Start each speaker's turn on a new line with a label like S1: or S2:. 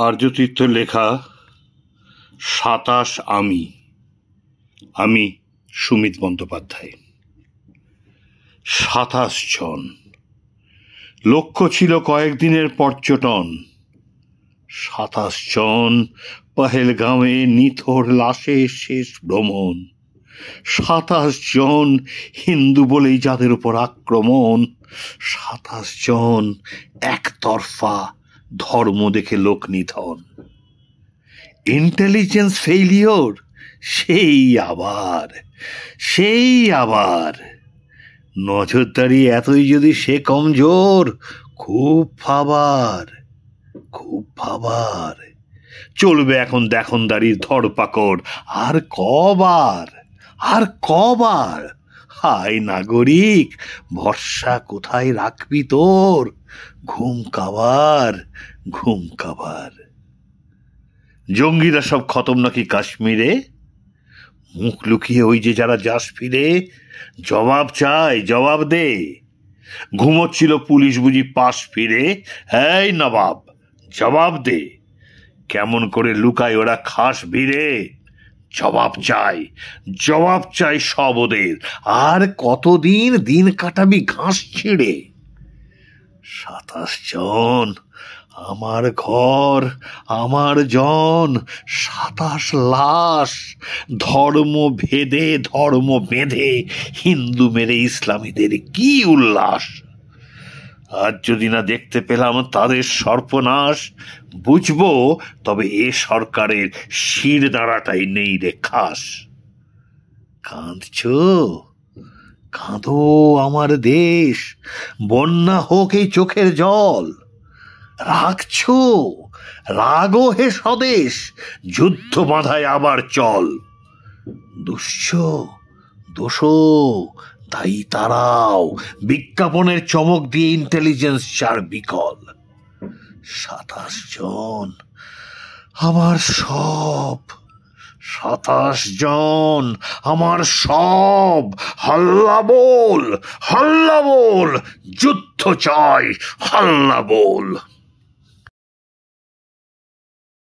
S1: আর্যতীর্থের লেখা ২৭ আমি সুমিত বন্দ্যোপাধ্যায়। ২৭ জন, লক্ষ্য ছিল কয়েকদিনের পর্যটন। ২৭ জন, পহেলগাঁওয়ে নিথর লাশের শেষ ভ্রমণ। ২৭ জন, হিন্দু বলেই যাদের উপর আক্রমণ। ২৭ জন, একতরফা ধর্ম দেখে লোক নিধন। ইন্টেলিজেন্স ফেইলিওর, সেই আবার নজরদারি এতই যদি সে কমজোর, খুব ভাবার চলবে এখন দেখনদারির ধরপাকড়। আর কবার হায় নাগরিক, ভরসা কোথায় রাখবি তোর? ঘুম কাবার। জঙ্গিরা সব খতম নাকি কাশ্মীরে? মুখ লুকিয়ে ওই যে যারা যাস ফিরে, জবাব চাই, জবাব দে। ঘুমোচ্ছিল পুলিশ বুঝি পাশ ফিরে? এই নবাব, জবাব দে। কেমন করে লুকায় ওরা খাস ভিড়ে? জবাব চাই সব ওদের। আর কতদিন দিন কাটাবি ঘাস ছিঁড়ে? ২৭ জন, আমার ঘর, আমার জন। ২৭ লাশ, ধর্ম বেঁধে হিন্দু মেরে ইসলামীদের কি উল্লাস! আজ যদি না দেখতে পেলাম তাদের সর্বনাশ, বুঝবো তবে এ সরকারের শির দাঁড়াটাই নেই রে খাস। কাঁদো আমার দেশ, বন্যা হোক এই চোখের জল। রাগছো, রাগো হে স্বদেশ, যুদ্ধ বাঁধায় আবার চল। দোষো তাই তারাও, বিজ্ঞাপনের চমক দিয়ে ইন্টেলিজেন্স চার বিকল। ২৭ জন, আমার সব। ২৭ জন, আমার সব। হাল্লা বল, যুদ্ধ চাই, হাল্লা বল।